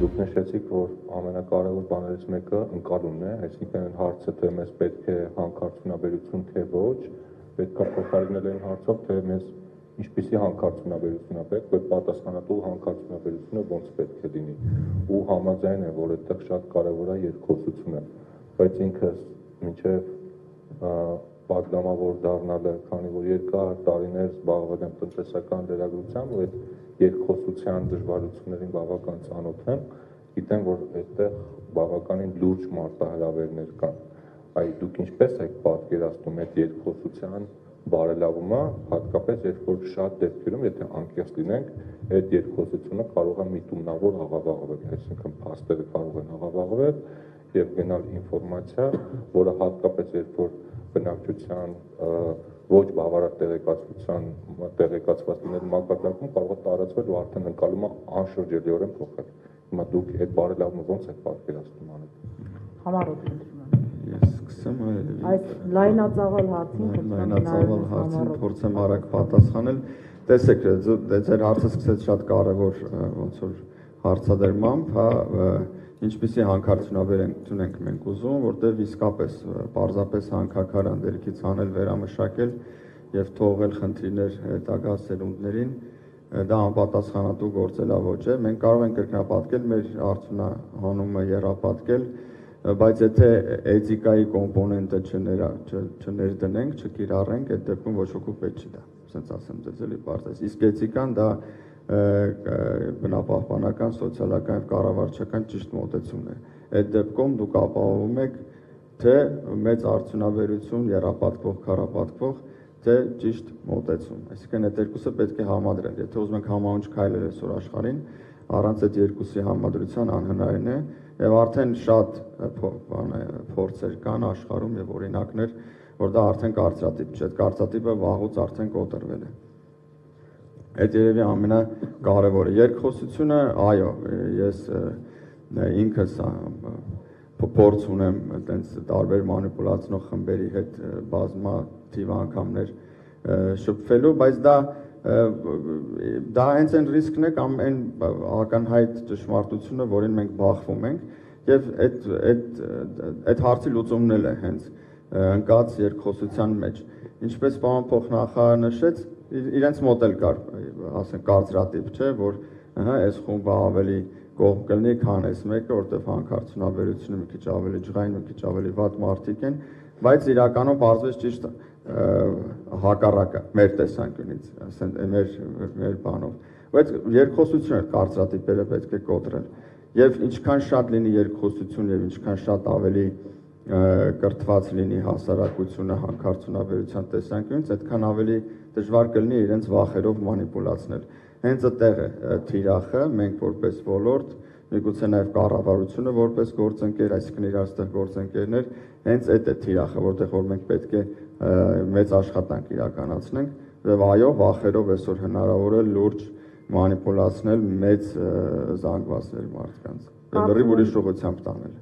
Դուք նշեցիք, որ ամենակարևոր բաներից մեկը ընկալումն է, այսինքն այն հարցը, թե մեզ պետք է հանքարդյունաբերություն, թե ոչ, պետք է փոխարինել այն հարցով, թե մեզ ինչպիսի հանքարդյունաբերություն է պետք, որ պատասխանատու հանքարդյունաբերությունը ոնց պետք է լինի։ Ու համաձայն է, որ այդտեղ շատ կարևոր է երկխոսությունը, բայց ինքս մինչև պատգամավոր դառնալը, քանի որ երկար տարիներ զբաղվել եմ տնտեսական լրագրությամբ, ու այդ երկխոսության դժվարություններին բավական ծանոթ եմ, գիտեմ, որ այդտեղ բավականին լուրջ մարտահրավերներ կան։ Այ դուք ինչպես եք պատկերացնում այդ երկխոսության բարելավումը, հատկապես երբ որ շատ դեպքերում, եթե անկեղծ լինենք, այդ երկխոսությունը կարող է միտումնավոր աղավաղվել, այսինքն փաստերը կարող են աղավաղվել եւ գնալ ինֆորմացիա, որը հատկապես երբ որ բնակչության ոչ բավարար տեղեկացված լինելու մակարդակում կարող է տարածվել ու արդեն ընկալումը անշրջելիորեն փոխել։ Հիմա դուք այդ բարելավումը ոնց եք պատկերացնում անել։ Համառոտ Ես սկսեմ այդ լայնածավալ հարցին փորձեմ արագ պատասխանել։ Տեսեք, ձեր հարցը սկսեց շատ կարևոր ոնց որ հարցադրմամբ, հա, ինչպիսի հանքարդյունաբերություն ենք մենք ուզում, որտեղ իսկապես պարզապես հանքաքար անդերքից անել, վերամշակել եւ թողել խնդիրներ հետագա սերունդներին, դա անպատասխանատու գործելավոճ է։ Մենք կարող ենք կրկնապատկել մեր արդյունահանումը եռապատկել, բայց եթե էթիկայի կոմպոնենտը չներդնենք, չկիրառենք, այդ դեպքում ոչ ոքի պետք չի դա, ասենց ասեմ ձեզ էլի պարզ։ Իսկ էթիկան դա բնապահպանական, սոցիալական եւ կառավարչական ճիշտ մոտեցումն է։ Այդ դեպքում դուք ապահովում եք թե մեծ արդյունաբերություն, եռապատկվող, քառապատկվող, թե ճիշտ մոտեցում։ Այսինքն այդ երկուսը պետք է համադրել։ Եթե ուզում եք համահունչ քայլել այսօր աշխարհին, առանց այդ երկուսի համադրության անհնարին է, եւ արդեն շատ փորձեր կան աշխարհում եւ օրինակներ, որ դա արդեն կարծրատիպ չէ, այդ կարծրատիպը վաղուց արդեն կոտրվել է։ Այդ երևի ամենակարևորը երկխոսությունը, այո, ես ինքս փորձ ունեմ այտենց տարբեր մանիպուլացնող խմբերի հետ բազմաթիվ անգամներ շփվելու, բայց դա հենց այն ռիսկն է կամ այն ակնհայտ ճշմարտությունը, որին մենք բախվում ենք, եւ այդ հարցի լուծումն էլ է հենց ընկած երկխոսության մեջ։ Ինչպես պարոն փոխնախարար նշեց, իրենց մոտ էլ կար, ասենք կարծրատիպ չէ, որ այս խումբը ավելի կողմ կլինի, քան այս մեկը, որտեղ հանքարդյունաբերությունը մի քիչ ավելի ջղային, մի քիչ ավելի վատ մարդիկ են, բայց իրականում պարզվեց ճիշտ հակառակը մեր տեսանկյունից, ասենք մեր բանով։ Բայց երկխոսությունը կարծրատիպերը պետք է կոտրել։ Եվ ինչքան շատ լինի երկխոսություն եւ ինչքան շատ ավելի կրթված լինի հասարակությունը հանքարդյունաբերության տեսանկյունից, այդքան ավելի դժվար կլինի իրենց վախերով մանիպուլացնել։ Հենց այդտեղ է թիրախը, մենք որպես ոլորտ, միգուցե նաև կառավարությունը որպես գործընկեր, այսինքն իրար ստեղ գործընկերներ, հենց այդ է թիրախը, որտեղ որ մենք պետք է մեծ աշխատանք իրականացնենք եւ այո, վախերով այսօր հնարավոր է լուրջ մանիպուլացնել մեծ զանգվածներ մարդկանց եւ լրիվ ուրիշ ուղղությամբ տանել։